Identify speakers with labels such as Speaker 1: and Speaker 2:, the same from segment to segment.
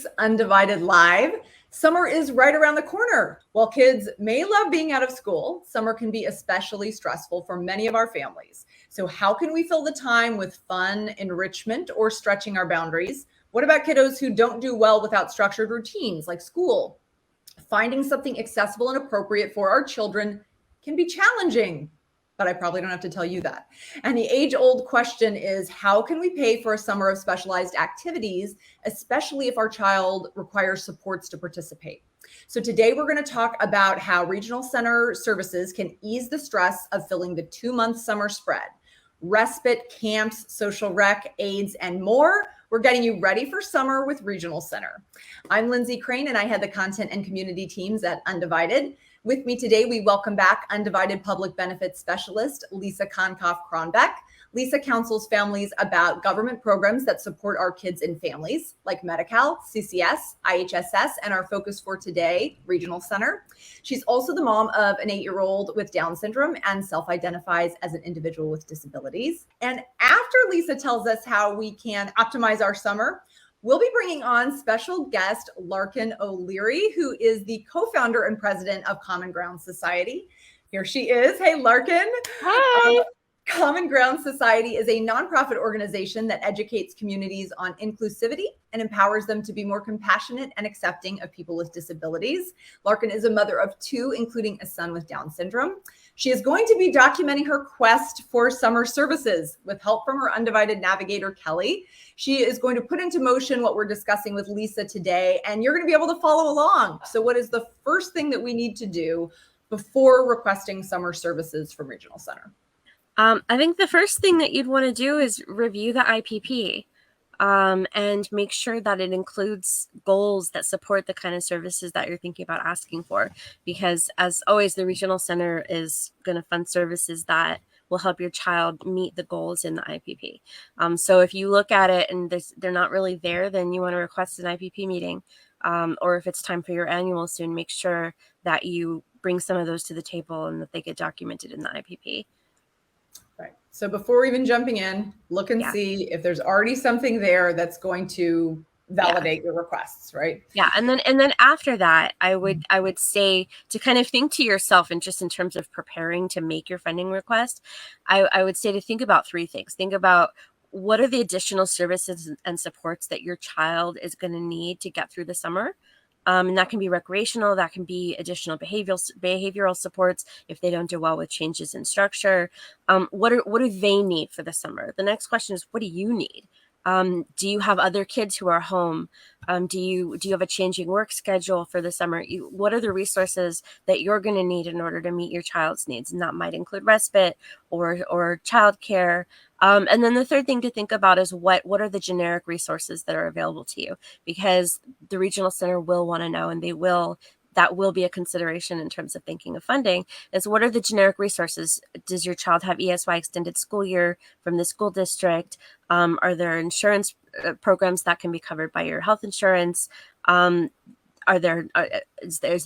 Speaker 1: week's Undivided Live. Summer is right around the corner. While kids may love being out of school, summer can be especially stressful for many of our families. So how can we fill the time with fun, enrichment, or stretching our boundaries? What about kiddos who don't do well without structured routines like school? Finding something accessible and appropriate for our children can be challenging, but I probably don't have to tell you that. And the age-old question is, how can we pay for a summer of specialized activities, especially if our child requires supports to participate? So today we're going to talk about how regional center services can ease the stress of filling the 2-month summer spread. Respite, camps, social rec, aides, and more. We're getting you ready for summer with Regional Center. I'm Lindsay Crane, and I head the content and community teams at Undivided. With me today, we welcome back Undivided Public Benefits Specialist, Lisa Konkoff-Kronbeck. Lisa counsels families about government programs that support our kids and families, like Medi-Cal, CCS, IHSS, and our focus for today, Regional Center. She's also the mom of an 8-year-old with Down syndrome and self-identifies as an individual with disabilities. And after Lisa tells us how we can optimize our summer, we'll be bringing on special guest Larkin O'Leary, who is the co-founder and president of Common Ground Society. Here she is. Hey, Larkin.
Speaker 2: Hi.
Speaker 1: Common Ground Society is a nonprofit organization that educates communities on inclusivity and empowers them to be more compassionate and accepting of people with disabilities. Larkin is a mother of 2, including a son with Down syndrome. She is going to be documenting her quest for summer services with help from her Undivided navigator, Kelly. She is going to put into motion what we're discussing with Lisa today, and you're going to be able to follow along. So what is the first thing that we need to do before requesting summer services from Regional Center?
Speaker 2: I think the first thing that you'd want to do is review the IPP and make sure that it includes goals that support the kind of services that you're thinking about asking for. Because as always, the Regional Center is going to fund services that will help your child meet the goals in the IPP. So if you look at it and they're not really there, then you want to request an IPP meeting. Or if it's time for your annual soon, make sure that you bring some of those to the table and that they get documented in the IPP.
Speaker 1: Right. So before even jumping in, look and see if there's already something there that's going to validate your requests, right?
Speaker 2: Yeah. And then after that, I would say to kind of think to yourself, and just in terms of preparing to make your funding request, I would say to think about 3 things. Think about what are the additional services and supports that your child is going to need to get through the summer. And that can be recreational, that can be additional behavioral supports if they don't do well with changes in structure. What do they need for the summer? The next question is, what do you need? Do you have other kids who are home? Do you have a changing work schedule for the summer? What are the resources that you're going to need in order to meet your child's needs? And that might include respite or childcare. And then the third thing to think about is what are the generic resources that are available to you? Because the Regional Center will want to know, and that will be a consideration in terms of thinking of funding, is what are the generic resources? Does your child have ESY extended school year from the school district? Are there insurance programs that can be covered by your health insurance? Is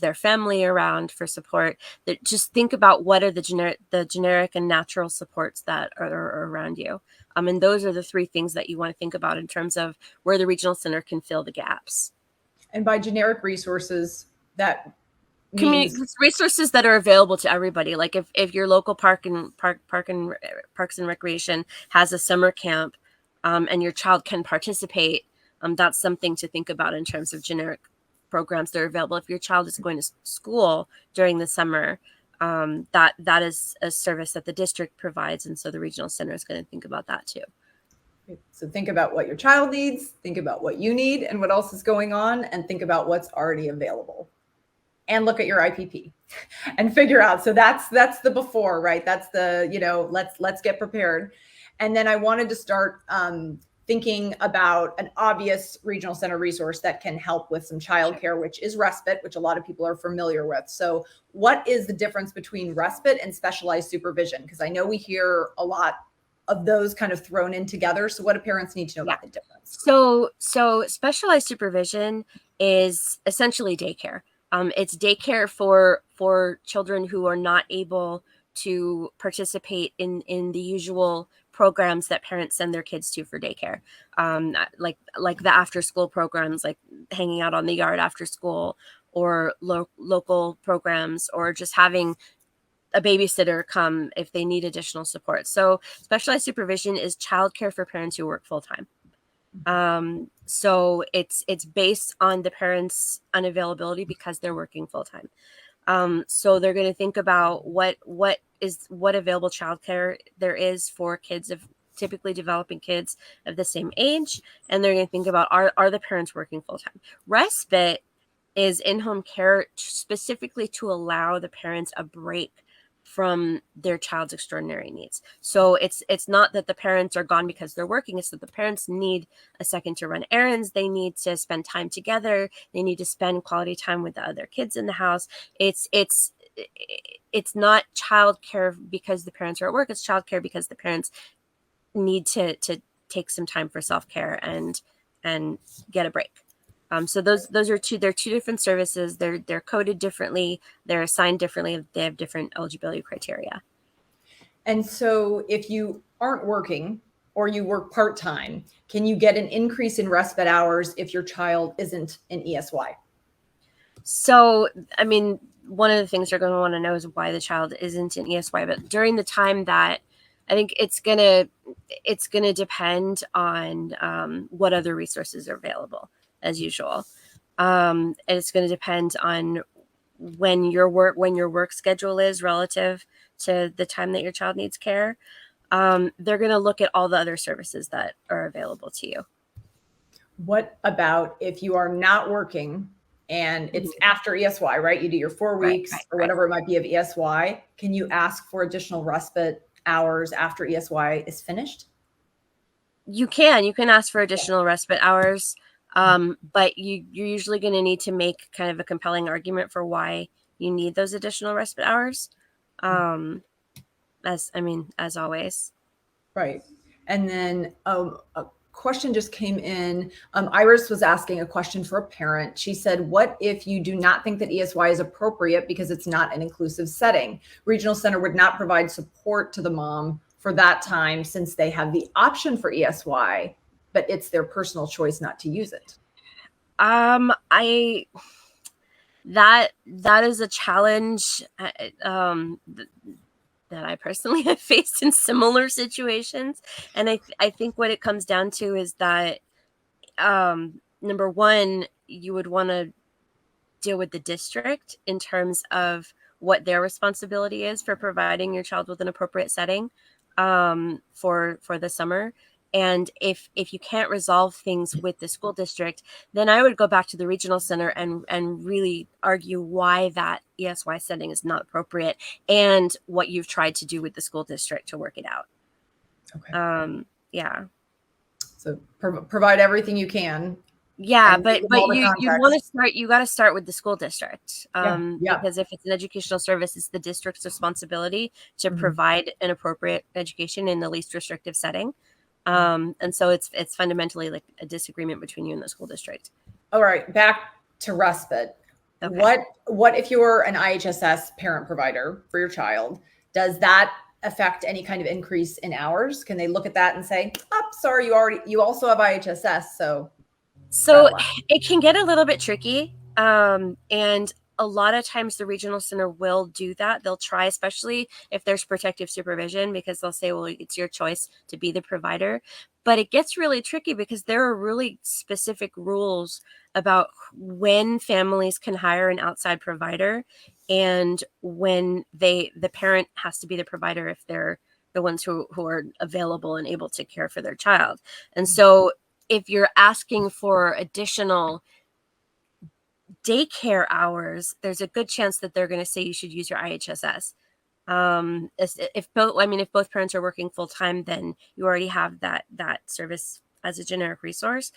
Speaker 2: there family around for support? Just think about what are the generic and natural supports that are around you. And those are the 3 things that you want to think about in terms of where the Regional Center can fill the gaps.
Speaker 1: And by generic resources, that
Speaker 2: resources that are available to everybody. Like if your local Parks and Recreation has a summer camp, and your child can participate, that's something to think about in terms of generic programs that are available. If your child is going to school during the summer, that is a service that the district provides, and so the Regional Center is going to think about that too.
Speaker 1: So think about what your child needs, think about what you need and what else is going on, and think about what's already available. And look at your IPP and figure out. So that's the before, right? That's the, let's get prepared. And then I wanted to start thinking about an obvious Regional Center resource that can help with some childcare, which is respite, which a lot of people are familiar with. So what is the difference between respite and specialized supervision? Because I know we hear a lot of those kind of thrown in together. So what do parents need to know about the difference?
Speaker 2: So specialized supervision is essentially daycare. It's daycare for children who are not able to participate in the usual programs that parents send their kids to for daycare, like the after school programs, like hanging out on the yard after school, or local programs, or just having a babysitter come if they need additional support. So specialized supervision is childcare for parents who work full time. So it's based on the parents' unavailability because they're working full time. So they're going to think about what available childcare there is for kids of typically developing kids of the same age, and they're going to think about are the parents working full time. Respite is in-home care specifically to allow the parents a break from their child's extraordinary needs. So it's not that the parents are gone because they're working, it's that the parents need a second to run errands, they need to spend time together, they need to spend quality time with the other kids in the house. It's not childcare because the parents are at work, it's childcare because the parents need to take some time for self-care and get a break. So those are they're two different services. They're coded differently. They're assigned differently. They have different eligibility criteria.
Speaker 1: And so if you aren't working or you work part-time, can you get an increase in respite hours if your child isn't in ESY?
Speaker 2: So, I mean, one of the things you're going to want to know is why the child isn't in ESY, but during the time that I think it's gonna depend on what other resources are available, as usual. And it's going to depend on when your work schedule is relative to the time that your child needs care. They're going to look at all the other services that are available to you.
Speaker 1: What about if you are not working and it's after ESY, right? You do your 4 weeks or whatever it might be of ESY. Can you ask for additional respite hours after ESY is finished?
Speaker 2: You can ask for additional respite hours. But you're usually going to need to make kind of a compelling argument for why you need those additional respite hours. As always.
Speaker 1: Right. And then a question just came in. Iris was asking a question for a parent. She said, what if you do not think that ESY is appropriate because it's not an inclusive setting? Regional center would not provide support to the mom for that time since they have the option for ESY, but it's their personal choice not to use it.
Speaker 2: That is a challenge that I personally have faced in similar situations. And I think what it comes down to is that, number one, you would want to deal with the district in terms of what their responsibility is for providing your child with an appropriate setting for the summer. And if you can't resolve things with the school district, then I would go back to the regional center and really argue why that ESY setting is not appropriate and what you've tried to do with the school district to work it out.
Speaker 1: Okay.
Speaker 2: Yeah.
Speaker 1: So provide everything you can.
Speaker 2: Yeah, but you want to start. You got to start with the school district, because if it's an educational service, it's the district's responsibility to provide an appropriate education in the least restrictive setting. And so it's fundamentally like a disagreement between you and the school district.
Speaker 1: All right, back to respite. Okay. What if you're an IHSS parent provider for your child? Does that affect any kind of increase in hours? Can they look at that and say, "Oh, sorry, you also have IHSS, so."
Speaker 2: So it can get a little bit tricky. And a lot of times the regional center will do that. They'll try, especially if there's protective supervision, because they'll say, well, it's your choice to be the provider. But it gets really tricky because there are really specific rules about when families can hire an outside provider and when the parent has to be the provider if they're the ones who are available and able to care for their child. And so if you're asking for additional daycare hours, there's a good chance that they're going to say you should use your IHSS. If both parents are working full time, then you already have that service as a generic resource.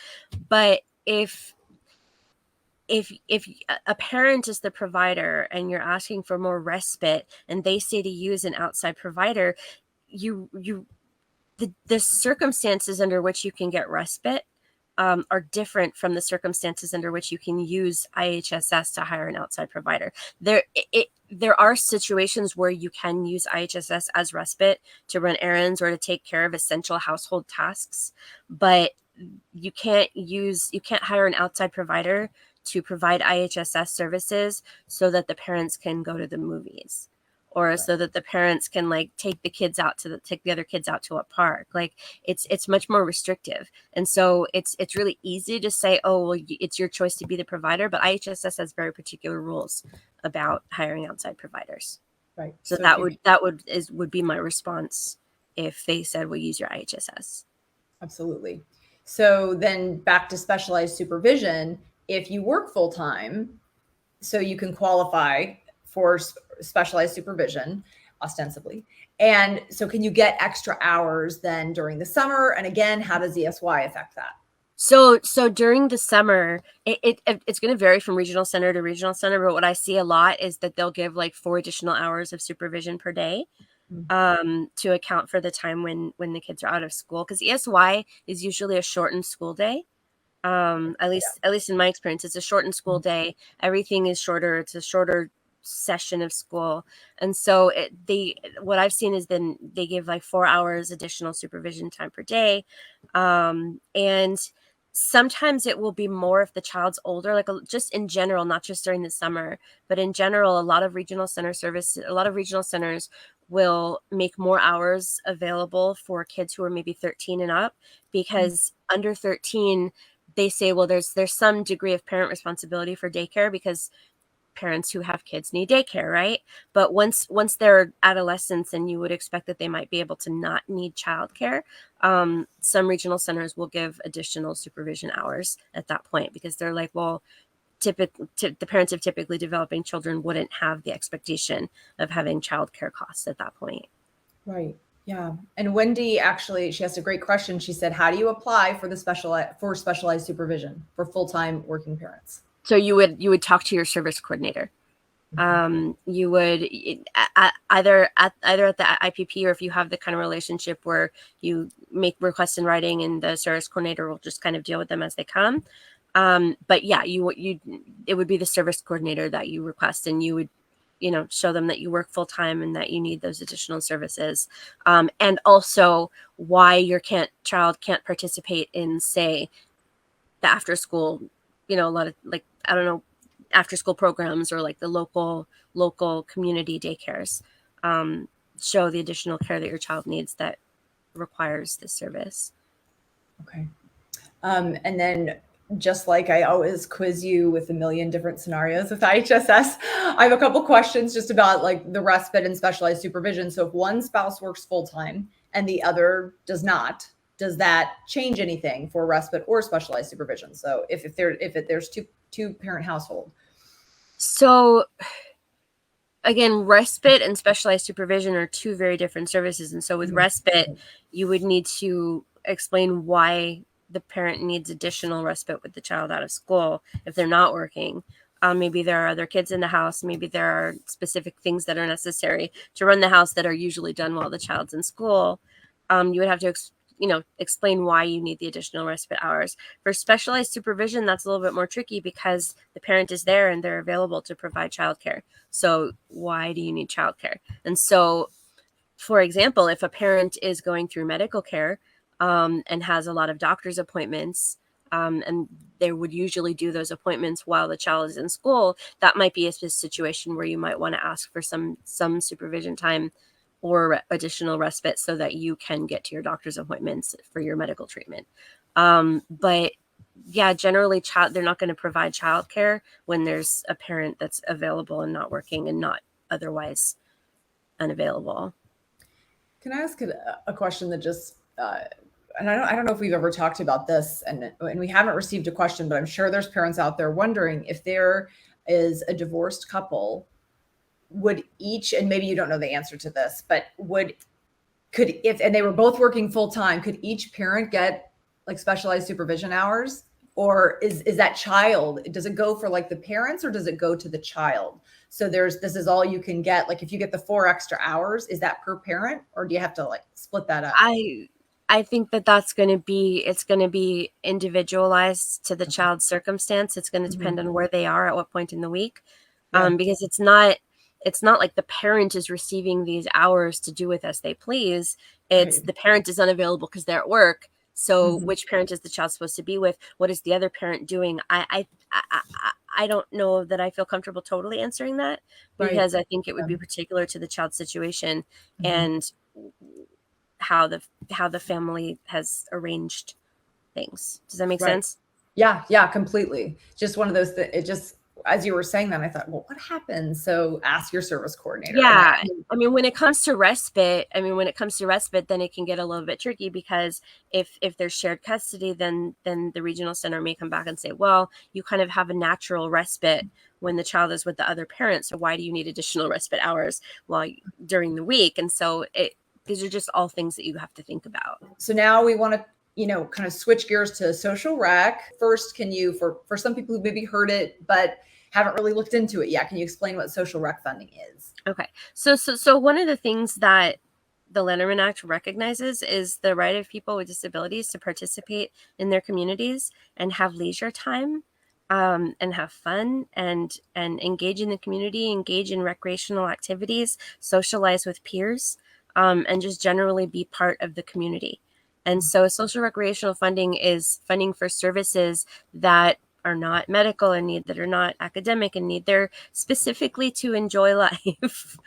Speaker 2: But if a parent is the provider and you're asking for more respite and they say to use an outside provider, the circumstances under which you can get respite are different from the circumstances under which you can use IHSS to hire an outside provider. There are situations where you can use IHSS as respite to run errands or to take care of essential household tasks, but you can't hire an outside provider to provide IHSS services so that the parents can go to the movies, or
Speaker 1: Right.
Speaker 2: so that the parents can like take the other kids out to a park. Like it's much more restrictive. And so it's really easy to say, oh, well, it's your choice to be the provider, but IHSS has very particular rules about hiring outside providers.
Speaker 1: Right.
Speaker 2: So
Speaker 1: So if you
Speaker 2: would be my response if they said, we'll use your IHSS.
Speaker 1: Absolutely. So then back to specialized supervision, if you work full time, so you can qualify for specialized supervision ostensibly. And so can you get extra hours then during the summer? And again, how does ESY affect that?
Speaker 2: So during the summer, it's going to vary from regional center to regional center. But what I see a lot is that they'll give like 4 additional hours of supervision per day to account for the time when the kids are out of school. Because ESY is usually a shortened school day. At least in my experience, it's a shortened school day. Everything is shorter. It's a shorter session of school. And so what I've seen is then they give like 4 hours additional supervision time per day. And sometimes it will be more if the child's older, like just in general, not just during the summer, but in general, a lot of regional centers will make more hours available for kids who are maybe 13 and up, because under 13, they say, well, there's some degree of parent responsibility for daycare because parents who have kids need daycare, right? But once they're adolescents, and you would expect that they might be able to not need childcare, some regional centers will give additional supervision hours at that point, because they're like, well, the parents of typically developing children wouldn't have the expectation of having childcare costs at that point.
Speaker 1: Right. Yeah. And Wendy she asked a great question. She said, how do you apply for specialized supervision for full-time working parents?
Speaker 2: So you would talk to your service coordinator. You would either at the IPP, or if you have the kind of relationship where you make requests in writing and the service coordinator will just kind of deal with them as they come. But yeah, it would be the service coordinator that you request, and you would, show them that you work full time and that you need those additional services. And also why your child can't participate in, say, the after school, a lot of, like, I don't know, after school programs, or like the local community daycares. Show the additional care that your child needs that requires this service.
Speaker 1: Okay. And then, just like I always quiz you with a million different scenarios with IHSS, I have a couple questions just about like the respite and specialized supervision. So if one spouse works full time and the other does not, does that change anything for respite or specialized supervision? So if there's two parent household.
Speaker 2: So again, respite and specialized supervision are two very different services. And so with respite, you would need to explain why the parent needs additional respite with the child out of school if they're not working. Maybe there are other kids in the house. Maybe there are specific things that are necessary to run the house that are usually done while the child's in school. You would have to explain why you need the additional respite hours. For specialized supervision, that's a little bit more tricky because the parent is there and they're available to provide childcare. So why do you need childcare? And so, for example, if a parent is going through medical care and has a lot of doctor's appointments, and they would usually do those appointments while the child is in school, that might be a situation where you might want to ask for some supervision time or additional respite so that you can get to your doctor's appointments for your medical treatment. But yeah, generally they're not going to provide childcare when there's a parent that's available and not working and not otherwise unavailable.
Speaker 1: Can I ask a question that just, and I don't know if we've ever talked about this, and we haven't received a question, but I'm sure there's parents out there wondering if there is a divorced couple, would each, and maybe you don't know the answer to this, but and they were both working full time, could each parent get like specialized supervision hours? Or is that child, does it go for like the parents or does it go to the child? So this is all you can get. Like if you get the 4 extra hours, is that per parent or do you have to like split that up?
Speaker 2: I think that it's going to be individualized to the child's circumstance. It's going to depend on where they are at what point in the week. Because it's not like the parent is receiving these hours to do with as they please. It's the parent is unavailable because they're at work. So which parent is the child supposed to be with? What is the other parent doing? I don't know that I feel comfortable totally answering that, because I think it would be particular to the child's situation and how the family has arranged things. Does that make sense?
Speaker 1: Yeah, completely. Just one of those that it just, as you were saying that, I thought, well, what happens? So ask your service coordinator.
Speaker 2: Yeah. I mean, when it comes to respite, then it can get a little bit tricky, because if there's shared custody, then the regional center may come back and say, well, you kind of have a natural respite when the child is with the other parent. So why do you need additional respite hours during the week? And so these are just all things that you have to think about.
Speaker 1: So now we want to, kind of switch gears to social rec. First, can you, for some people who maybe heard it, but haven't really looked into it yet, can you explain what social rec funding is?
Speaker 2: Okay. So one of the things that the Lanterman Act recognizes is the right of people with disabilities to participate in their communities and have leisure time, and have fun and engage in the community, engage in recreational activities, socialize with peers, and just generally be part of the community. And so social recreational funding is funding for services that are not medical in need, that are not academic in need. They're specifically to enjoy life.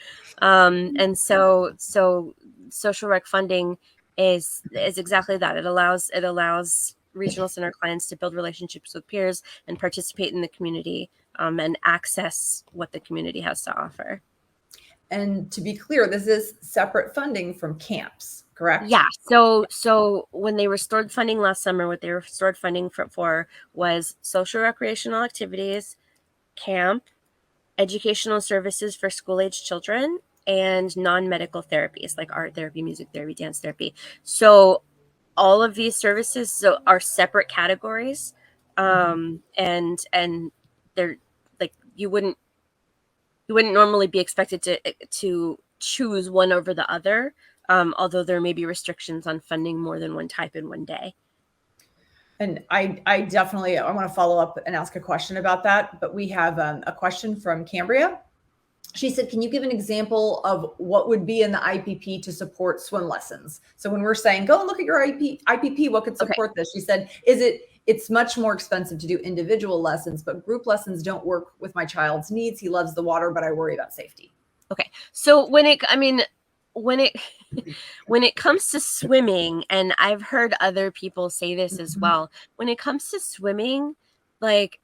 Speaker 2: And so social rec funding is exactly that. It allows regional center clients to build relationships with peers and participate in the community, and access what the community has to offer.
Speaker 1: And to be clear, this is separate funding from camps, correct?
Speaker 2: Yeah. So when they restored funding last summer, what they restored funding for was social recreational activities, camp, educational services for school-age children, and non-medical therapies like art therapy, music therapy, dance therapy. So all of these services are separate categories, and they're like, you wouldn't normally be expected to choose one over the other, although there may be restrictions on funding more than one type in one day.
Speaker 1: And I definitely, I want to follow up and ask a question about that, but we have a question from Cambria. She said, can you give an example of what would be in the IPP to support swim lessons? So when we're saying, go and look at your IPP, what could support this? She said, it's much more expensive to do individual lessons, but group lessons don't work with my child's needs. He loves the water, but I worry about safety.
Speaker 2: Okay. So when it comes to swimming, and I've heard other people say this as well, when it comes to swimming, like,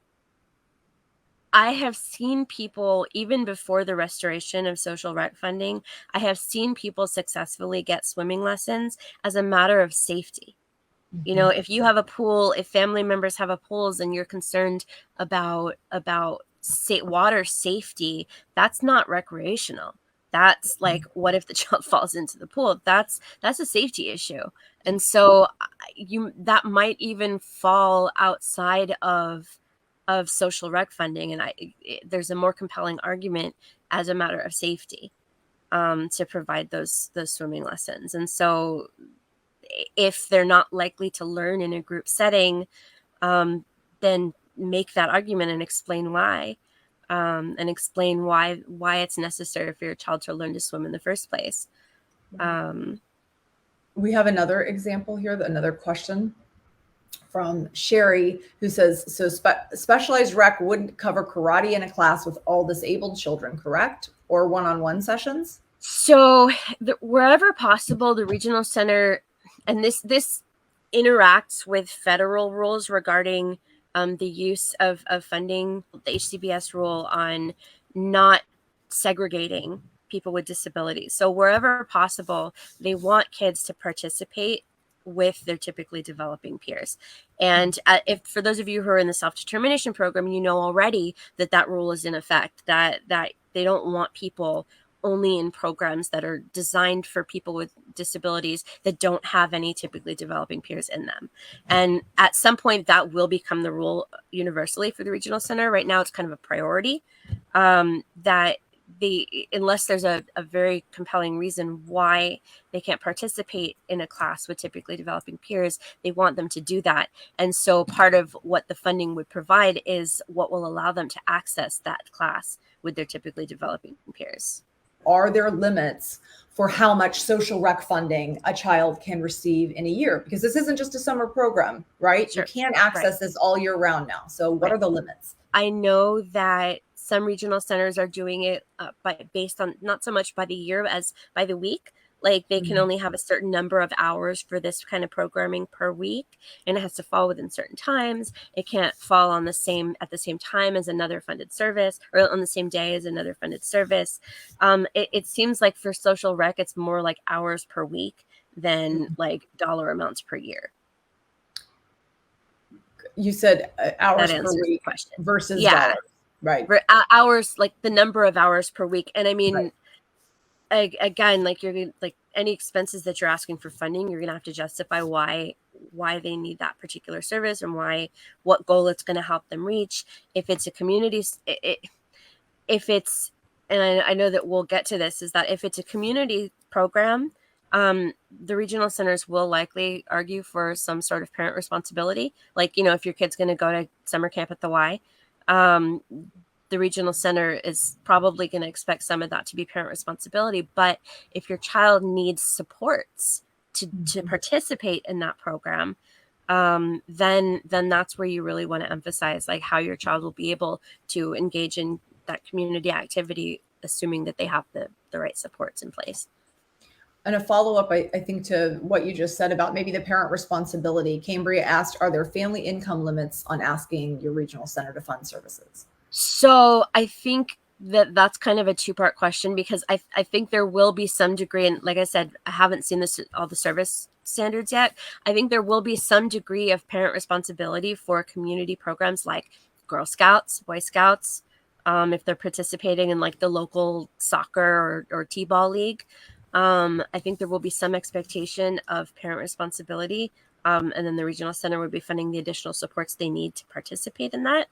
Speaker 2: I have seen people, even before the restoration of social rec funding, I have seen people successfully get swimming lessons as a matter of safety. If you have a pool, if family members have a pools and you're concerned about water safety, that's not recreational. That's like, what if the child falls into the pool? That's a safety issue. And so that might even fall outside of social rec funding. And there's a more compelling argument as a matter of safety, to provide those swimming lessons. And so if they're not likely to learn in a group setting, then make that argument and explain why, why it's necessary for your child to learn to swim in the first place.
Speaker 1: We have another example here, another question from Sherry, who says, so specialized rec wouldn't cover karate in a class with all disabled children, correct? Or one-on-one sessions?
Speaker 2: So wherever possible, the regional center, and this interacts with federal rules regarding the use of funding, the HCBS rule on not segregating people with disabilities. So wherever possible, they want kids to participate with their typically developing peers. And if for those of you who are in the self-determination program, you know already that rule is in effect, that they don't want people only in programs that are designed for people with disabilities that don't have any typically developing peers in them. And at some point that will become the rule universally for the regional center. Right now it's kind of a priority, that unless there's a very compelling reason why they can't participate in a class with typically developing peers, they want them to do that. And so part of what the funding would provide is what will allow them to access that class with their typically developing peers.
Speaker 1: Are there limits for how much social rec funding a child can receive in a year? Because this isn't just a summer program, right?
Speaker 2: Sure.
Speaker 1: You can't access this all year round now. So what are the limits?
Speaker 2: I know that some regional centers are doing it based on not so much by the year as by the week. Like they can only have a certain number of hours for this kind of programming per week, and it has to fall within certain times. It can't fall on at the same time as another funded service, or on the same day as another funded service. It seems like for social rec, it's more like hours per week than like dollar amounts per year.
Speaker 1: You said hours per week versus dollars, right?
Speaker 2: Hours, like the number of hours per week. And I mean, again, like like any expenses that you're asking for funding, you're gonna have to justify why they need that particular service and what goal it's going to help them reach. If it's a community, and I know that we'll get to this, is that if it's a community program, the regional centers will likely argue for some sort of parent responsibility. Like, if your kid's going to go to summer camp at the Y, the regional center is probably going to expect some of that to be parent responsibility. But if your child needs supports to participate in that program, then that's where you really want to emphasize like how your child will be able to engage in that community activity, assuming that they have the right supports in place.
Speaker 1: And a follow-up, I think, to what you just said about maybe the parent responsibility. Cambria asked, are there family income limits on asking your regional center to fund services?
Speaker 2: So I think that's kind of a two-part question, because I think there will be some degree, and like I said, I haven't seen all the service standards yet. I think there will be some degree of parent responsibility for community programs like Girl Scouts, Boy Scouts, if they're participating in like the local soccer or t-ball league. I think there will be some expectation of parent responsibility, and then the regional center would be funding the additional supports they need to participate in that.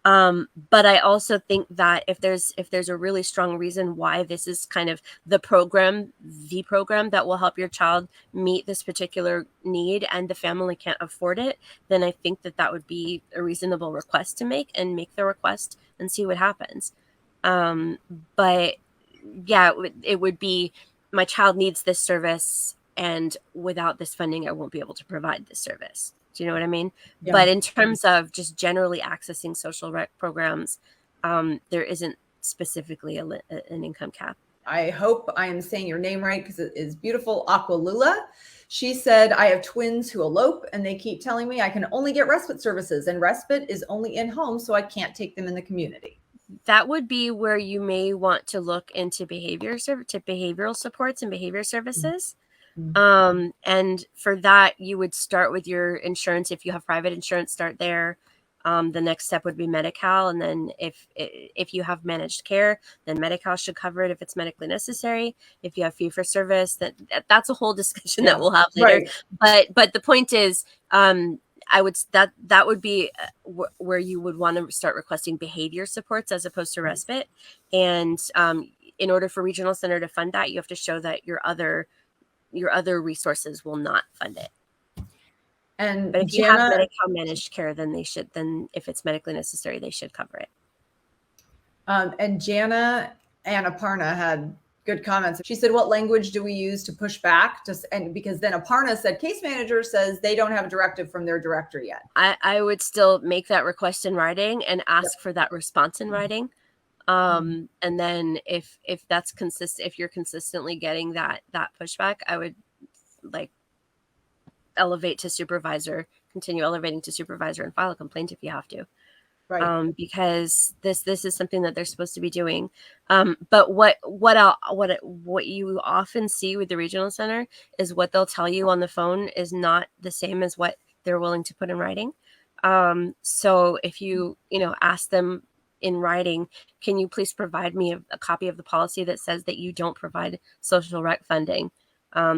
Speaker 2: But I also think that if there's a really strong reason why this is kind of the program that will help your child meet this particular need and the family can't afford it, then I think that would be a reasonable request to make the request and see what happens. But yeah, it would be, my child needs this service, and without this funding, I won't be able to provide this service. Do you know what I mean? Yeah. But in terms of just generally accessing social rec programs, there isn't specifically an income cap.
Speaker 1: I hope I am saying your name right, because it is beautiful. Aqualula. She said, I have twins who elope and they keep telling me I can only get respite services, and respite is only in home, so I can't take them in the community.
Speaker 2: That would be where you may want to look into behavioral supports and behavior services. Mm-hmm. And for that, you would start with your insurance. If you have private insurance, start there. The next step would be Medi-Cal. And then if you have managed care, then Medi-Cal should cover it if it's medically necessary. If you have fee for service, that's a whole discussion that we'll have later. Right. But the point is, that would be where you would want to start requesting behavior supports as opposed to respite. And in order for regional center to fund that, you have to show that your other resources will not fund it. But if you have Medi-Cal managed care, then if it's medically necessary, they should cover it.
Speaker 1: And Jana Aparna had good comments. She said, what language do we use to push back? And because then Aparna said, case manager says they don't have a directive from their director yet.
Speaker 2: I would still make that request in writing and ask for that response in writing. And then if that's consistent, if you're consistently getting that pushback, I would continue elevating to supervisor and file a complaint if you have to. Right. Because this is something that they're supposed to be doing. But what you often see with the regional center is what they'll tell you on the phone is not the same as what they're willing to put in writing. So if you ask them in writing, can you please provide me a copy of the policy that says that you don't provide social rec funding?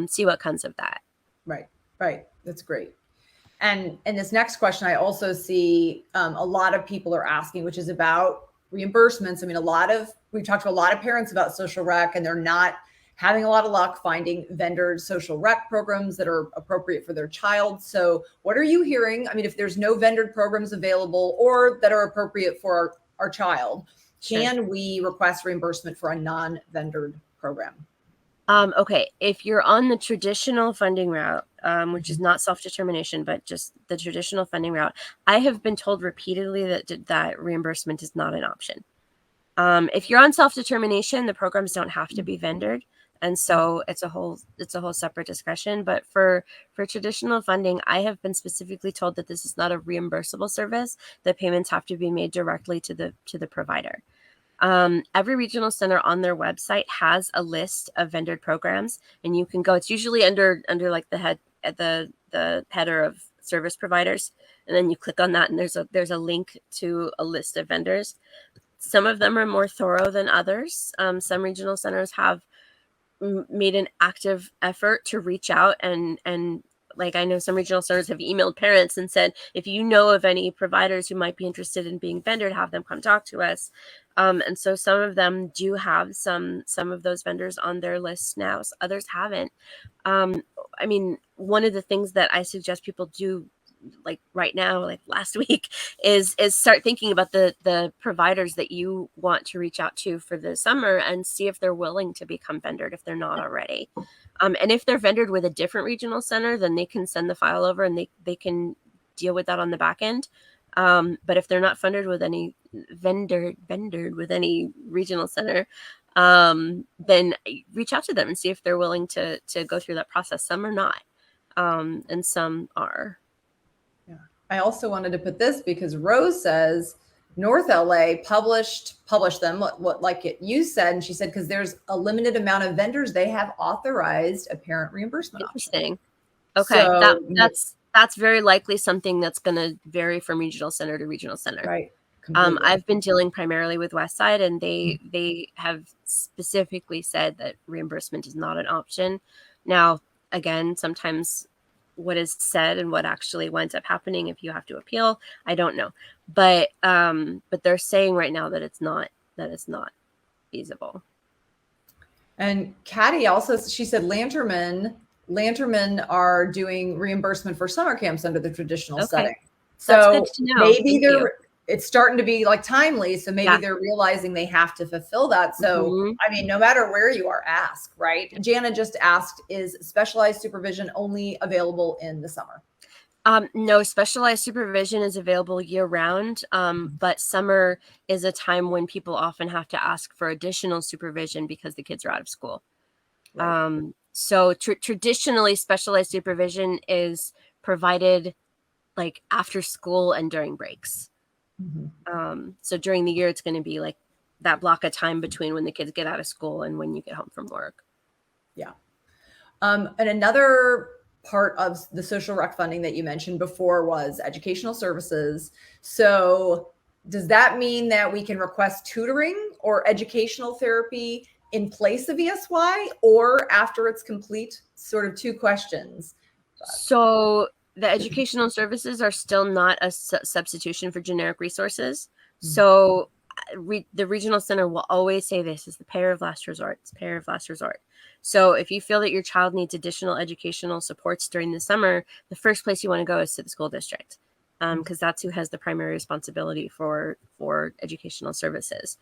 Speaker 2: See what comes of that.
Speaker 1: Right. That's great. And this next question, I also see a lot of people are asking, which is about reimbursements. I mean, we've talked to a lot of parents about social rec, and they're not having a lot of luck finding vendor social rec programs that are appropriate for their child. So what are you hearing? I mean, if there's no vendor programs available or that are appropriate for our child, can we request reimbursement for a non-vendored program?
Speaker 2: Okay, if you're on the traditional funding route, which is not self-determination, but just the traditional funding route, I have been told repeatedly that reimbursement is not an option. If you're on self-determination, the programs don't have to be vendored, and so it's a whole separate discussion. But for traditional funding, I have been specifically told that this is not a reimbursable service. The payments have to be made directly to the provider. Every regional center on their website has a list of vendored programs, and you can go. It's usually under like the header of service providers, and then you click on that, and there's a link to a list of vendors. Some of them are more thorough than others. Some regional centers have made an active effort to reach out and like, I know some regional centers have emailed parents and said, if you know of any providers who might be interested in being vendored, have them come talk to us. And so some of them do have some of those vendors on their list now. So others haven't. I mean, one of the things that I suggest people do, like right now, like last week, is start thinking about the providers that you want to reach out to for the summer and see if they're willing to become vendored if they're not already. And if they're vendored with a different regional center, then they can send the file over and they can deal with that on the back end. But if they're not vendored with any regional center, then reach out to them and see if they're willing to go through that process. Some are not, and some are.
Speaker 1: Yeah. I also wanted to put this because Rose says North LA published them what like you said, and she said because there's a limited amount of vendors, they have authorized a parent reimbursement.
Speaker 2: Interesting. Okay, so, that's very likely something that's going to vary from regional center to regional center.
Speaker 1: Right. Completely.
Speaker 2: I've been dealing primarily with West Side, and they have specifically said that reimbursement is not an option. Now, again, sometimes what is said and what actually winds up happening, if you have to appeal, I don't know. But they're saying right now that it's not feasible.
Speaker 1: And Caddy also, she said Lanterman are doing reimbursement for summer camps under the traditional setting. So maybe it's starting to be like timely. So maybe they're realizing they have to fulfill that. So, I mean, no matter where you are, ask, right? Jana just asked, is specialized supervision only available in the summer?
Speaker 2: No, specialized supervision is available year round. But summer is a time when people often have to ask for additional supervision because the kids are out of school. Right. So traditionally, specialized supervision is provided like after school and during breaks. So during the year, it's going to be like that block of time between when the kids get out of school and when you get home from work.
Speaker 1: Yeah. And another part of the social rec funding that you mentioned before was educational services. So does that mean that we can request tutoring or educational therapy in place of ESY or after it's complete? Sort of two questions.
Speaker 2: So the educational services are still not a substitution for generic resources. So the regional center will always say this is the payer of last resort. It's payer of last resort. So if you feel that your child needs additional educational supports during the summer, the first place you want to go is to the school district, because that's who has the primary responsibility for educational services.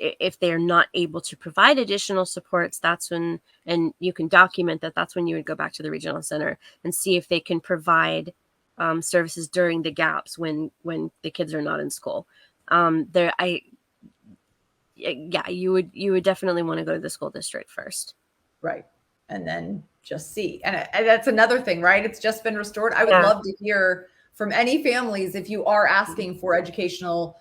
Speaker 2: If they're not able to provide additional supports, that's when, and you can document that, that's when you would go back to the regional center and see if they can provide services during the gaps when the kids are not in school. You would definitely want to go to the school district first.
Speaker 1: Right. And then just see. And that's another thing, right? It's just been restored. I would love to hear from any families if you are asking for educational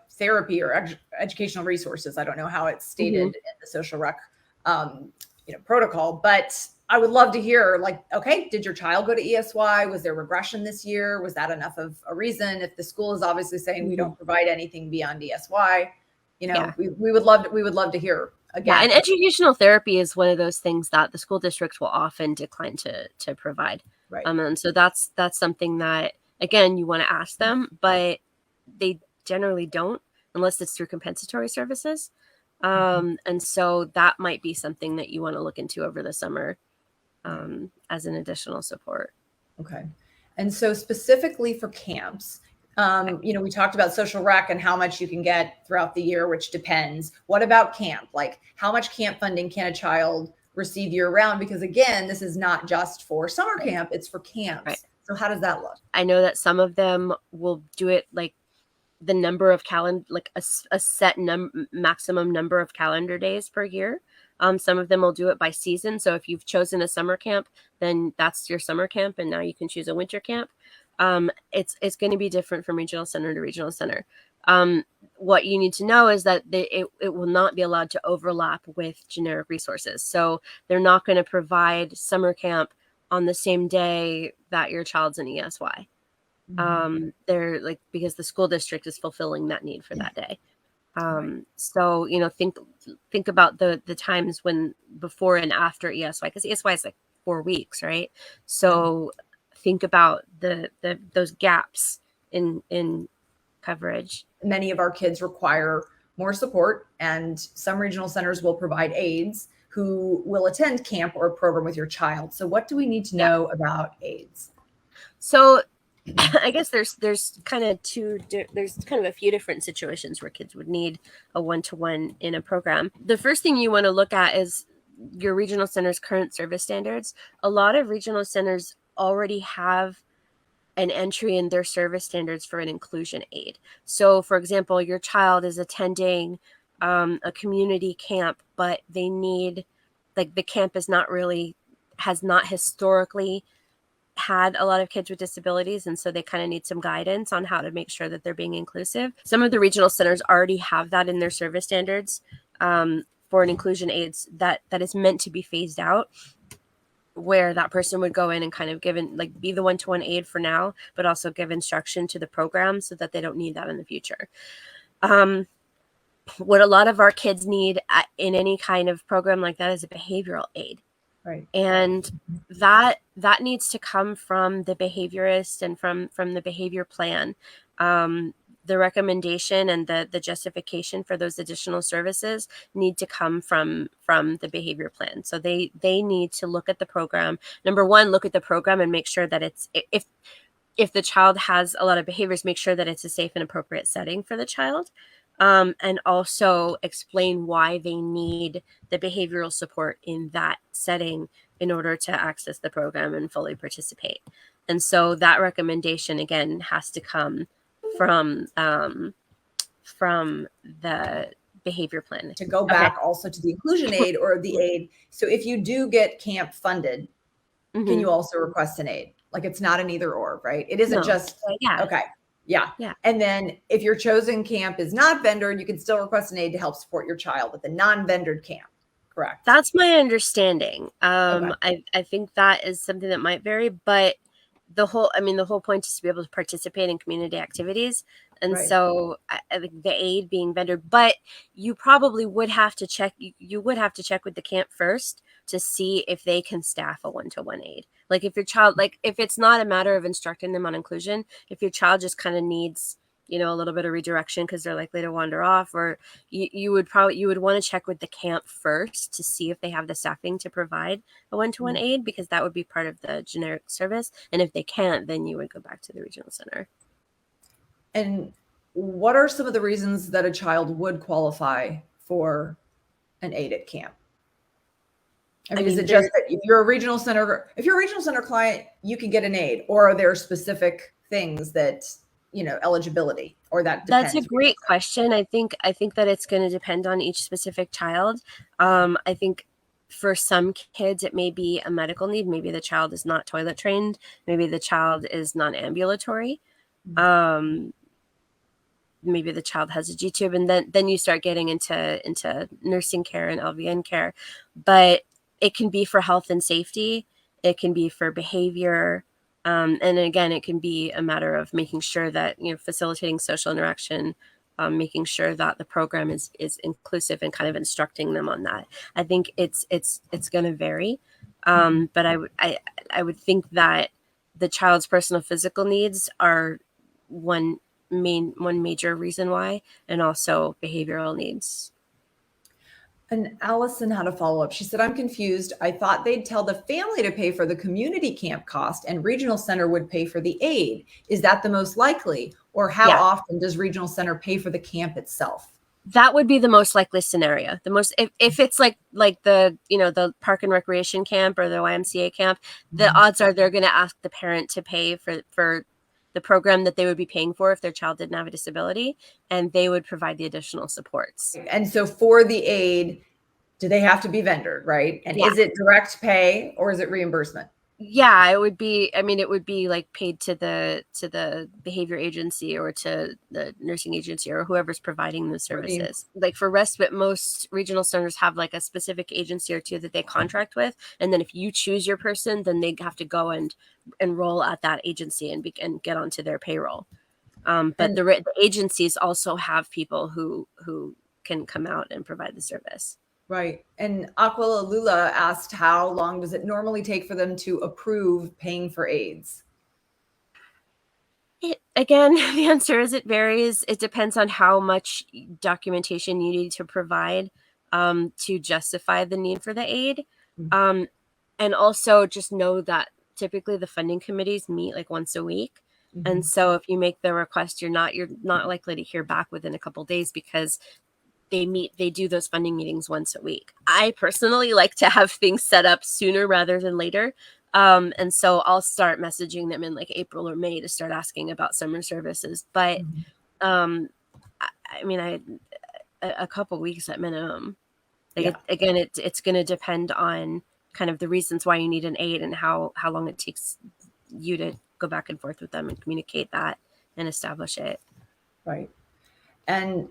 Speaker 1: therapy or educational resources. I don't know how it's stated in the social rec, protocol, but I would love to hear, like, okay, did your child go to ESY? Was there regression this year? Was that enough of a reason? If the school is obviously saying we don't provide anything beyond ESY, we would love to hear again.
Speaker 2: Yeah, and educational therapy is one of those things that the school districts will often decline to provide.
Speaker 1: Right.
Speaker 2: And so that's something that Again, you want to ask them, but they generally don't unless it's through compensatory services. And so that might be something that you want to look into over the summer as an additional support.
Speaker 1: Okay. And so specifically for camps, we talked about social rec and how much you can get throughout the year, which depends. What about camp? Like, how much camp funding can a child receive year round? Because again, this is not just for summer camp, it's for camps.
Speaker 2: Right.
Speaker 1: So how does that look?
Speaker 2: I know that some of them will do it like the number of like a set maximum number of calendar days per year. Some of them will do it by season. So if you've chosen a summer camp, then that's your summer camp, and now you can choose a winter camp. It's going to be different from regional center to regional center. What you need to know is that it will not be allowed to overlap with generic resources. So they're not going to provide summer camp on the same day that your child's in ESY. They're like, because the school district is fulfilling that need for that day. So, think about the times when before and after ESY, because ESY is like 4 weeks, right? So think about those gaps in coverage.
Speaker 1: Many of our kids require more support, and some regional centers will provide aides who will attend camp or a program with your child. So what do we need to know about aides?
Speaker 2: So I guess there's kind of a few different situations where kids would need a one-to-one in a program. The first thing you want to look at is your regional center's current service standards. A lot of regional centers already have an entry in their service standards for an inclusion aide. So, for example, your child is attending a community camp, but they need, like, the camp has not historically had a lot of kids with disabilities, and so they kind of need some guidance on how to make sure that they're being inclusive. Some of the regional centers already have that in their service standards for an inclusion aides that is meant to be phased out, where that person would go in and kind of be the one-to-one aide for now, but also give instruction to the program so that they don't need that in the future. What a lot of our kids need in any kind of program like that is a behavioral aide.
Speaker 1: Right.
Speaker 2: And that needs to come from the behaviorist and from the behavior plan. The recommendation and the justification for those additional services need to come from the behavior plan. So they need to look at the program. Number one, look at the program and make sure that it's, if the child has a lot of behaviors, make sure that it's a safe and appropriate setting for the child. And also explain why they need the behavioral support in that setting in order to access the program and fully participate. And so that recommendation, again, has to come from the behavior plan.
Speaker 1: To go back also to the inclusion aide or the aide. So if you do get camp funded, can you also request an aide? Like, it's not an either or, right? It isn't just, okay. Yeah. And then if your chosen camp is not vendored, you can still request an aide to help support your child at the non-vendored camp. Correct.
Speaker 2: That's my understanding. I think that is something that might vary, but the whole point is to be able to participate in community activities. And so I think the aide being vendored, but you probably would have to check. You would have to check with the camp first to see if they can staff a one-to-one aide. Like, if your child, if it's not a matter of instructing them on inclusion, if your child just kind of needs, a little bit of redirection because they're likely to wander off, or you would want to check with the camp first to see if they have the staffing to provide a one-to-one aide, because that would be part of the generic service. And if they can't, then you would go back to the regional center.
Speaker 1: And what are some of the reasons that a child would qualify for an aide at camp? I mean, is it just that if you're a regional center client, you can get an aide, or are there specific things that, eligibility, or that depends?
Speaker 2: That's a great question. I think that it's going to depend on each specific child. I think for some kids, it may be a medical need. Maybe the child is not toilet trained. Maybe the child is non-ambulatory. Maybe the child has a G-tube, and then you start getting into nursing care and LVN care. But it can be for health and safety. It can be for behavior. And again, it can be a matter of making sure that, facilitating social interaction, making sure that the program is inclusive, and kind of instructing them on that. I think it's going to vary. But I would think that the child's personal physical needs are one major reason why, and also behavioral needs.
Speaker 1: And Allison had a follow up. She said, I'm confused. I thought they'd tell the family to pay for the community camp cost and regional center would pay for the aide. Is that the most likely? Or how
Speaker 2: Yeah.
Speaker 1: often does regional center pay for the camp itself?
Speaker 2: That would be the most likely scenario. The most, if it's like the, the park and recreation camp or the YMCA camp, the odds are they're going to ask the parent to pay for the program that they would be paying for if their child didn't have a disability, and they would provide the additional supports.
Speaker 1: And so for the aide, do they have to be vendored, right? And is it direct pay or is it reimbursement?
Speaker 2: Yeah, it would be, it would be like paid to the behavior agency or to the nursing agency or whoever's providing the services. Like for respite, most regional centers have like a specific agency or two that they contract with. And then if you choose your person, then they have to go and enroll at that agency and get onto their payroll. But the agencies also have people who can come out and provide the service.
Speaker 1: Right. And Aquila Lula asked, how long does it normally take for them to approve paying for aides?
Speaker 2: Again, the answer is it varies. It depends on how much documentation you need to provide to justify the need for the aide. And also just know that typically the funding committees meet like once a week. And so if you make the request, you're not likely to hear back within a couple of days because they do those funding meetings once a week. I personally like to have things set up sooner rather than later. And so I'll start messaging them in like April or May to start asking about summer services. But a couple weeks at minimum. Again, it's going to depend on kind of the reasons why you need an aide and how long it takes you to go back and forth with them and communicate that and establish it.
Speaker 1: Right. And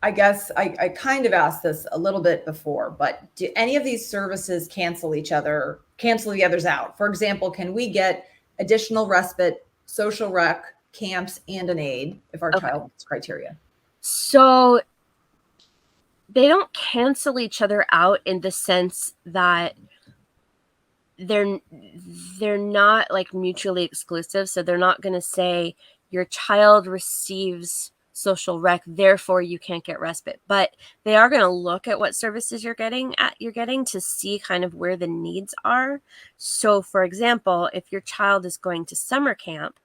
Speaker 1: I guess I kind of asked this a little bit before, but do any of these services cancel the others out? For example, can we get additional respite, social rec, camps, and an aide if our child meets criteria?
Speaker 2: So they don't cancel each other out in the sense that they're not like mutually exclusive. So they're not going to say your child receives social rec, therefore you can't get respite, but they are going to look at what services you're getting to see kind of where the needs are. So for example, if your child is going to summer camp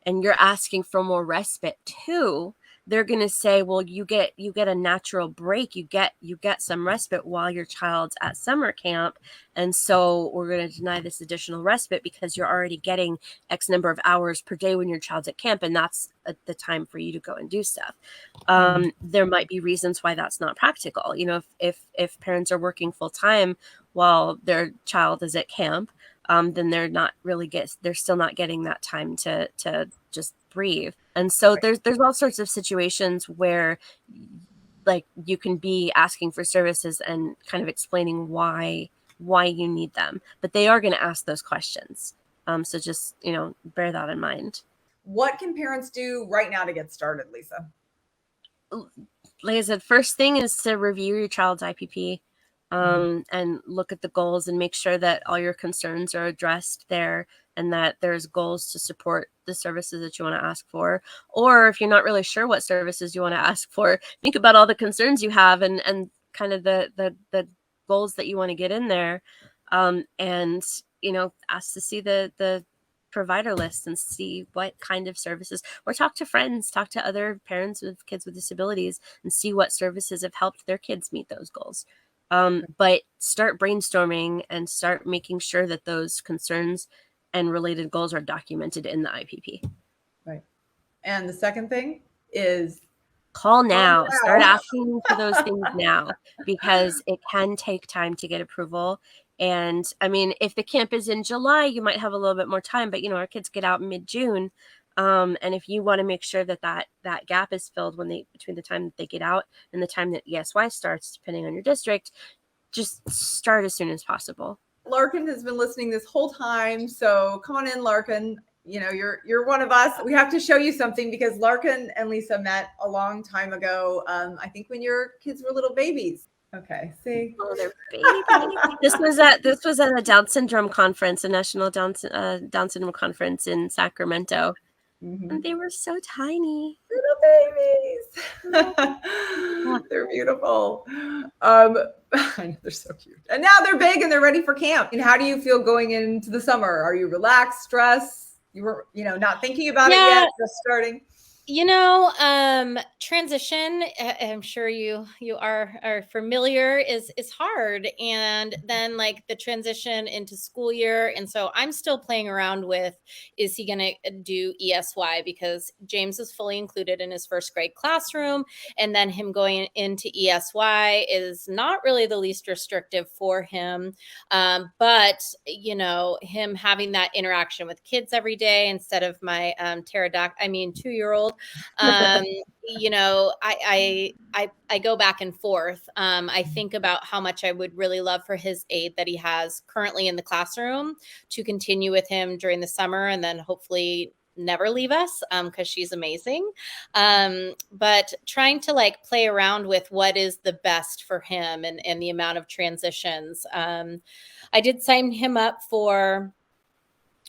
Speaker 2: and you're asking for more respite too, they're going to say, well, you get a natural break. You get some respite while your child's at summer camp. And so we're going to deny this additional respite because you're already getting X number of hours per day when your child's at camp. And that's the time for you to go and do stuff. There might be reasons why that's not practical. If parents are working full time while their child is at camp, then they're still not getting that time to just breathe. And so there's all sorts of situations where like you can be asking for services and kind of explaining why you need them, but they are going to ask those questions. So just, bear that in mind.
Speaker 1: What can parents do right now to get started, Lisa?
Speaker 2: Like I said, first thing is to review your child's IPP. And look at the goals and make sure that all your concerns are addressed there and that there's goals to support the services that you want to ask for. Or if you're not really sure what services you want to ask for, think about all the concerns you have and kind of the goals that you want to get in there. And, ask to see the provider list and see what kind of services, or talk to friends, talk to other parents with kids with disabilities and see what services have helped their kids meet those goals. But start brainstorming and start making sure that those concerns and related goals are documented in the IPP.
Speaker 1: Right. And the second thing is
Speaker 2: call now. Start asking for those things now, because it can take time to get approval. And if the camp is in July, you might have a little bit more time, but our kids get out mid-June. And if you want to make sure that gap is filled between the time that they get out and the time that ESY starts, depending on your district, just start as soon as possible.
Speaker 1: Larkin has been listening this whole time. So come on in, Larkin. You're one of us. We have to show you something because Larkin and Lisa met a long time ago. I think when your kids were little babies. Okay. See.
Speaker 2: Oh, they're baby. This was at a Down syndrome conference, a national Down syndrome conference in Sacramento. And they were so tiny.
Speaker 1: Little babies. They're beautiful. I know they're so cute. And now they're big and they're ready for camp. And how do you feel going into the summer? Are you relaxed, stressed? You were, not thinking about it yet, just starting?
Speaker 3: Transition, I'm sure you are familiar, is hard. And then like the transition into school year. And so I'm still playing around with, is he going to do ESY? Because James is fully included in his first grade classroom. And then him going into ESY is not really the least restrictive for him. But, him having that interaction with kids every day instead of my 2-year-old, I go back and forth. I think about how much I would really love for his aide that he has currently in the classroom to continue with him during the summer and then hopefully never leave us because she's amazing. But trying to like play around with what is the best for him and the amount of transitions. I did sign him up for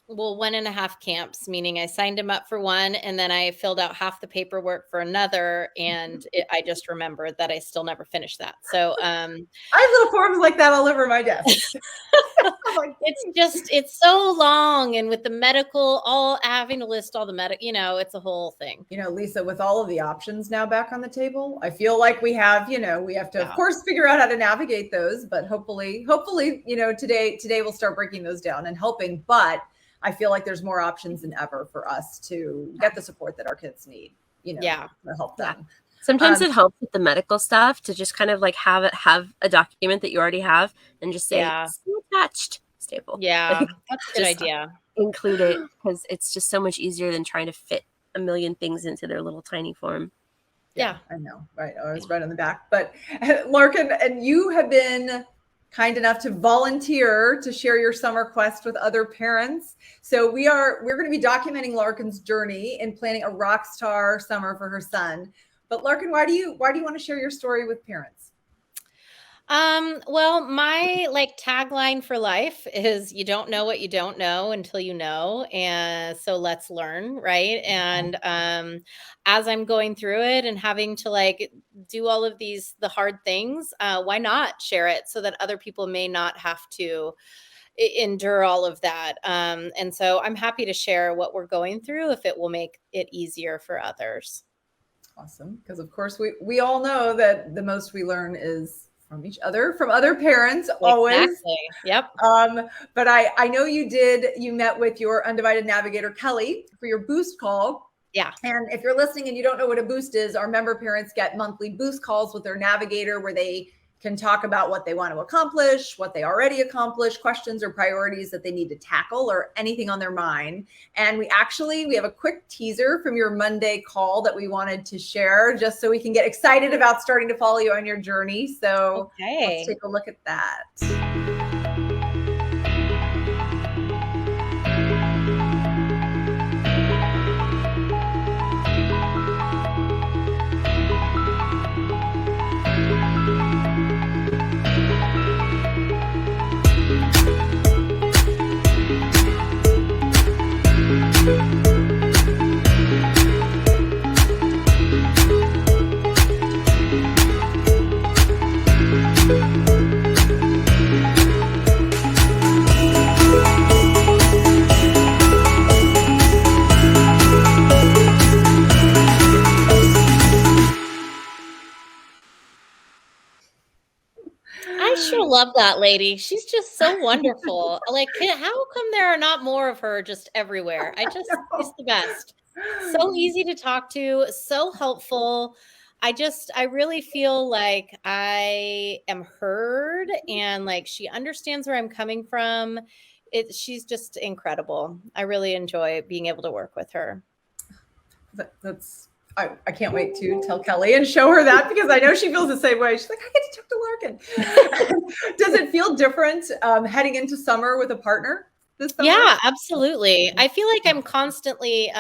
Speaker 3: 1.5 camps, meaning I signed him up for one and then I filled out half the paperwork for another. And I just remembered that I still never finished that. So
Speaker 1: I have little forms like that all over my desk.
Speaker 3: It's so long. And with the medical, all having to list all the it's a whole thing.
Speaker 1: Lisa, with all of the options now back on the table, I feel like we have to, of course, figure out how to navigate those, but hopefully, today we'll start breaking those down and helping. But I feel like there's more options than ever for us to get the support that our kids need, to help them.
Speaker 2: Sometimes it helps with the medical stuff to just kind of like have a document that you already have and just say attached staple.
Speaker 3: Yeah, that's a good idea.
Speaker 2: Include it because it's just so much easier than trying to fit a million things into their little tiny form.
Speaker 3: Yeah,
Speaker 1: I know. Right. I was right on the back. But Larkin, and you have been kind enough to volunteer to share your summer quest with other parents. So we're going to be documenting Larkin's journey in planning a rock star summer for her son. But Larkin, why do you want to share your story with parents?
Speaker 3: Well, my tagline for life is you don't know what you don't know until you know. And so let's learn. Right. And, as I'm going through it and having to do all of the hard things, why not share it so that other people may not have to endure all of that. And so I'm happy to share what we're going through if it will make it easier for others.
Speaker 1: Awesome. Because of course we all know that the most we learn is from each other, from other parents, always.
Speaker 3: Exactly. Yep.
Speaker 1: But I know you met with your Undivided navigator, Kelly, for your boost call.
Speaker 3: Yeah.
Speaker 1: And if you're listening and you don't know what a boost is, our member parents get monthly boost calls with their navigator where they can talk about what they want to accomplish, what they already accomplished, questions or priorities that they need to tackle or anything on their mind. And we have a quick teaser from your Monday call that we wanted to share just so we can get excited about starting to follow you on your journey. So Let's take a look at that.
Speaker 3: I sure love that lady. She's just so wonderful. How come there are not more of her just everywhere? She's the best. So easy to talk to, so helpful. I really feel like I am heard and she understands where I'm coming from. She's just incredible. I really enjoy being able to work with her.
Speaker 1: I can't wait to tell Kelly and show her that because I know she feels the same way. She's like, I get to talk to Larkin. Does it feel different heading into summer with a partner this summer?
Speaker 3: Yeah, absolutely. I feel like I'm constantly,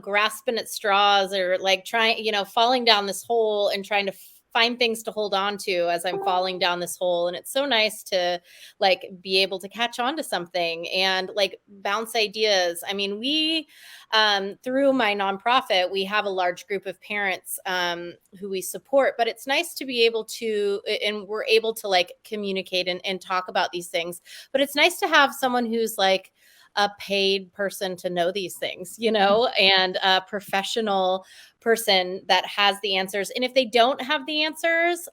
Speaker 3: grasping at straws or trying, falling down this hole and trying to find things to hold on to as I'm falling down this hole. And it's so nice to like be able to catch on to something and like bounce ideas. I mean, we, through my nonprofit, we have a large group of parents who we support, but it's nice to be able to, and we're able to like communicate and talk about these things. But it's nice to have someone who's like a paid person to know these things, you know, and a professional person that has the answers. And if they don't have the answers,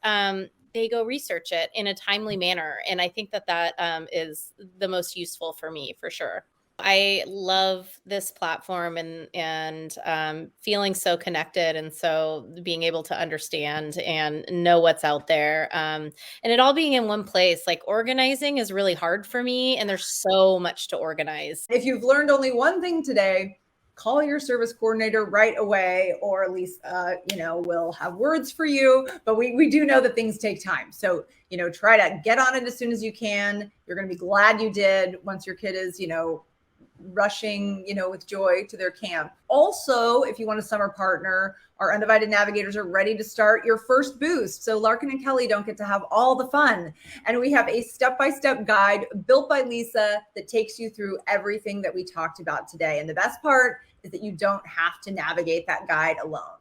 Speaker 3: they go research it in a timely manner. And I think that that is the most useful for me, for sure. I love this platform and feeling so connected, and so being able to understand and know what's out there, and it all being in one place. Like organizing is really hard for me, and there's so much to organize.
Speaker 1: If you've learned only one thing today, call your service coordinator right away, or at least, we'll have words for you. But we do know that things take time. So, try to get on it as soon as you can. You're going to be glad you did once your kid is, rushing, with joy to their camp. Also, if you want a summer partner, our Undivided navigators are ready to start your first boost. So Larkin and Kelly don't get to have all the fun. And we have a step-by-step guide built by Lisa that takes you through everything that we talked about today. And the best part is that you don't have to navigate that guide alone.